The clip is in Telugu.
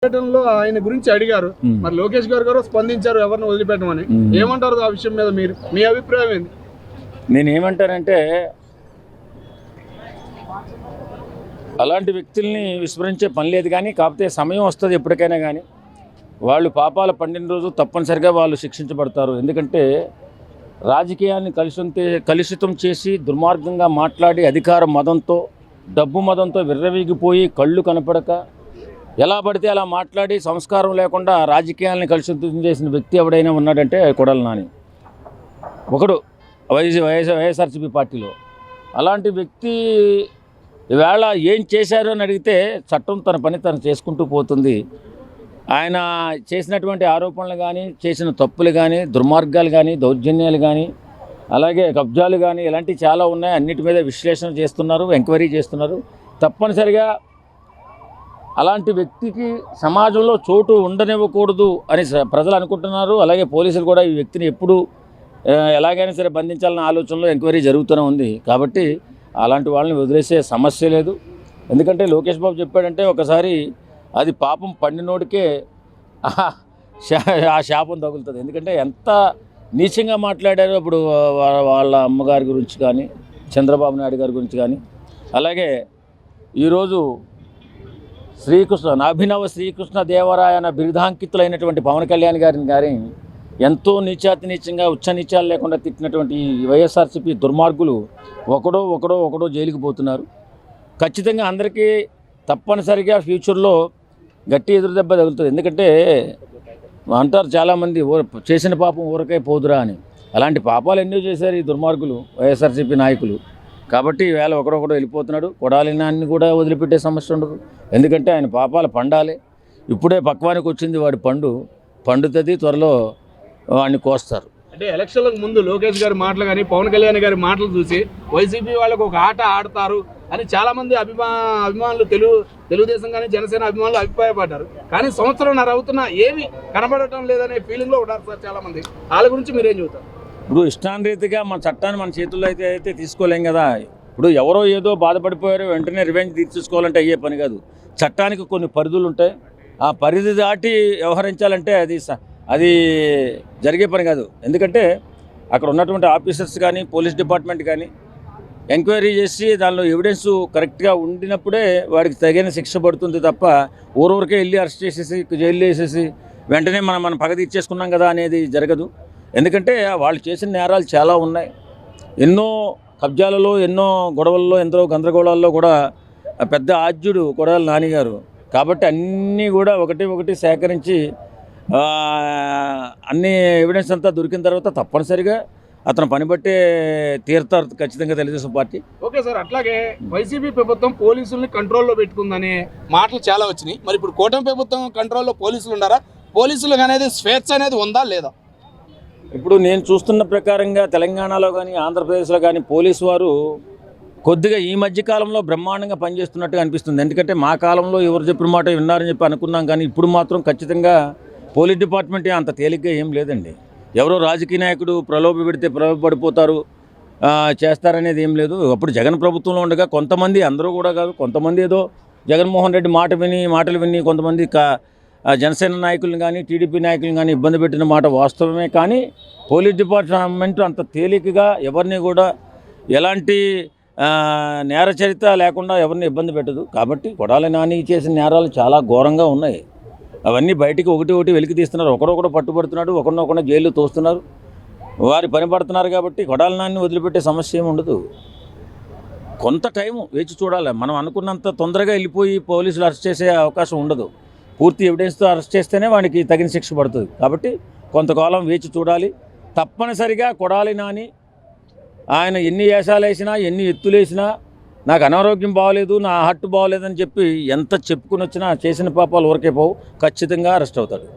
పర్యటనలో ఆయన గురించి అడిగారు. మరి లోకేష్ గారు స్పందించారు ఎవరిని వదిలిపెట్టమని. ఏమంటారు ఆ విషయం మీద మీరు మీ అభిప్రాయం ఏంది? నేను ఏమంటానంటే అలాంటి వ్యక్తుల్ని విస్మరించే పని లేదు, కానీ కాకపోతే సమయం వస్తుంది ఎప్పటికైనా. కానీ వాళ్ళు పాపాలు పండిన రోజు తప్పనిసరిగా వాళ్ళు శిక్షించబడతారు. ఎందుకంటే రాజకీయాన్ని కలుషితం చేసి దుర్మార్గంగా మాట్లాడి అధికార మదంతో డబ్బు మదంతో విర్రవీగిపోయి కళ్ళు కనపడక ఎలా పడితే అలా మాట్లాడి సంస్కారం లేకుండా రాజకీయాలను కలుషితం చేసిన వ్యక్తి ఎవడైనా ఉన్నాడంటే కొడాలి నాని ఒకడు వైఎస్ఆర్సీపీ పార్టీలో. అలాంటి వ్యక్తి ఈవేళ ఏం చేశారు అని అడిగితే చట్టం తన పని తను చేసుకుంటూ పోతుంది. ఆయన చేసినటువంటి ఆరోపణలు కానీ, చేసిన తప్పులు కానీ, దుర్మార్గాలు కానీ, దౌర్జన్యాలు కానీ, అలాగే కబ్జాలు కానీ ఇలాంటివి చాలా ఉన్నాయి. అన్నిటి మీద విశ్లేషణ చేస్తున్నారు, ఎంక్వైరీ చేస్తున్నారు. తప్పనిసరిగా అలాంటి వ్యక్తికి సమాజంలో చోటు ఉండనివ్వకూడదు అని ప్రజలు అనుకుంటున్నారు. అలాగే పోలీసులు కూడా ఈ వ్యక్తిని ఎప్పుడు ఎలాగైనా సరే బంధించాలన్న ఆలోచనలో ఎంక్వైరీ జరుగుతూనే ఉంది. కాబట్టి అలాంటి వాళ్ళని వదిలేసే సమస్య లేదు. ఎందుకంటే లోకేష్ బాబు చెప్పాడంటే ఒకసారి అది పాపం పండినోడికే ఆ శాపం తగులుతుంది. ఎందుకంటే ఎంత నీచంగా మాట్లాడారో అప్పుడు వాళ్ళ అమ్మగారి గురించి కానీ, చంద్రబాబు నాయుడు గారి గురించి కానీ, అలాగే ఈరోజు అభినవ శ్రీకృష్ణ దేవరాయన బిరుదాంకితులైనటువంటి పవన్ కళ్యాణ్ గారిని ఎంతో నీచంగా ఉచ్చ నీచాలు లేకుండా తిట్టినటువంటి వైఎస్ఆర్సీపీ దుర్మార్గులు ఒకడో జైలుకి పోతున్నారు. ఖచ్చితంగా అందరికీ తప్పనిసరిగా ఫ్యూచర్లో గట్టి ఎదురు దెబ్బ తగులుతుంది. ఎందుకంటే అంటారు చాలామంది చేసిన పాపం ఊరకే పోదురా అని. అలాంటి పాపాలు ఎన్నో చేశారు ఈ దుర్మార్గులు వైఎస్ఆర్సీపీ నాయకులు. కాబట్టి ఈవేళ ఒకడొకడు వెళ్ళిపోతున్నాడు. కొడాలి నాన్ని కూడా వదిలిపెట్టే సమస్య ఉండదు. ఎందుకంటే ఆయన పాపాలు పండాలి. ఇప్పుడే పక్వానికి వచ్చింది వాడి పండుతుంది, త్వరలో వాడిని కోస్తారు. అంటే ఎలక్షన్లకు ముందు లోకేష్ గారి మాటలు కానీ, పవన్ కళ్యాణ్ గారి మాటలు చూసి వైసీపీ వాళ్ళకు ఒక ఆట ఆడతారు అని చాలామంది అభిమానులు తెలుగుదేశం కానీ జనసేన అభిమానులు అభిప్రాయపడ్డారు. కానీ సంవత్సరంన్నర అవుతున్నా ఏమి కనబడటం లేదనే ఫీలింగ్లో ఉన్నారు సార్ చాలామంది. వాళ్ళ గురించి మీరేం చెబుతారు? ఇప్పుడు ఇష్టానురీతిగా మన చట్టాన్ని మన చేతుల్లో అయితే తీసుకోలేం కదా. ఇప్పుడు ఎవరో ఏదో బాధపడిపోయారో వెంటనే రివెంజ్ తీర్చుకోవాలంటే అయ్యే పని కాదు. చట్టానికి కొన్ని పరిధులు ఉంటాయి. ఆ పరిధి దాటి వ్యవహరించాలంటే అది జరిగే పని కాదు. ఎందుకంటే అక్కడ ఉన్నటువంటి ఆఫీసర్స్ కానీ, పోలీస్ డిపార్ట్మెంట్ కానీ ఎంక్వైరీ చేసి దానిలో ఎవిడెన్స్ కరెక్ట్గా ఉండినప్పుడే వాడికి తగిన శిక్ష పడుతుంది తప్ప ఊరూరికే వెళ్ళి అరెస్ట్ చేసేసి జైలు వేసేసి వెంటనే మనం పగ తీర్చేసుకున్నాం కదా అనేది జరగదు. ఎందుకంటే వాళ్ళు చేసిన నేరాలు చాలా ఉన్నాయి. ఎన్నో కబ్జాలలో, ఎన్నో గొడవల్లో, ఎంతో గందరగోళాల్లో కూడా పెద్ద ఆద్యుడు కొడాలి నాని గారు. కాబట్టి అన్నీ కూడా ఒకటి సేకరించి అన్ని ఎవిడెన్స్ అంతా దొరికిన తర్వాత తప్పనిసరిగా అతను పని బట్టే తీరుతారు ఖచ్చితంగా తెలుగుదేశం పార్టీ. ఓకే సార్, అట్లాగే వైసీపీ ప్రభుత్వం పోలీసుల్ని కంట్రోల్లో పెట్టుకుందనే మాటలు చాలా వచ్చినాయి. మరి ఇప్పుడు కూటమి ప్రభుత్వం కంట్రోల్లో పోలీసులు ఉన్నారా? పోలీసులకు అనేది స్వేచ్ఛ అనేది ఉందా లేదా? ఇప్పుడు నేను చూస్తున్న ప్రకారంగా తెలంగాణలో కానీ, ఆంధ్రప్రదేశ్లో కానీ పోలీసు వారు కొద్దిగా ఈ మధ్యకాలంలో బ్రహ్మాండంగా పనిచేస్తున్నట్టుగా అనిపిస్తుంది. ఎందుకంటే మా కాలంలో ఎవరు చెప్పిన మాట విన్నారని చెప్పి అనుకున్నాం, కానీ ఇప్పుడు మాత్రం ఖచ్చితంగా పోలీస్ డిపార్ట్మెంట్ అంత తేలిగ్గా ఏం లేదండి. ఎవరో రాజకీయ నాయకుడు ప్రలోభపడిపోతారు చేస్తారనేది ఏం లేదు. అప్పుడు జగన్ ప్రభుత్వంలో ఉండగా కొంతమంది, అందరూ కూడా కాదు, కొంతమంది ఏదో జగన్మోహన్ రెడ్డి మాటలు విని కొంతమంది జనసేన నాయకులను కానీ, టీడీపీ నాయకులను కానీ ఇబ్బంది పెట్టిన మాట వాస్తవమే. కానీ పోలీస్ డిపార్ట్మెంట్ అంత తేలికగా ఎవరిని కూడా ఎలాంటి నేర చరిత్ర లేకుండా ఎవరిని ఇబ్బంది పెట్టదు. కాబట్టి కొడాలి నాని చేసిన నేరాలు చాలా ఘోరంగా ఉన్నాయి. అవన్నీ బయటికి ఒకటి వెలికి తీస్తున్నారు. ఒకడొకడు పట్టుబడుతున్నాడు, ఒకరినొకరిని జైలు తోస్తున్నారు, వారి పని పడుతున్నారు. కాబట్టి కొడాలి నాని వదిలిపెట్టే సమస్య ఏమి ఉండదు. కొంత టైం వేచి చూడాలి. మనం అనుకున్నంత తొందరగా వెళ్ళిపోయి పోలీసులు అరెస్ట్ చేసే అవకాశం ఉండదు. పూర్తి ఎవిడెన్స్తో అరెస్ట్ చేస్తేనే వాడికి తగిన శిక్ష పడుతుంది. కాబట్టి కొంతకాలం వేచి చూడాలి. తప్పనిసరిగా కొడాలి నాని ఆయన ఎన్ని వేషాలు వేసినా, ఎన్ని ఎత్తులేసినా, నాకు అనారోగ్యం బాగోలేదు, నా హార్ట్ బాగోలేదని చెప్పి ఎంత చెప్పుకుని వచ్చినా చేసిన పాపాలు ఊరికే పోవు. ఖచ్చితంగా అరెస్ట్ అవుతాడు.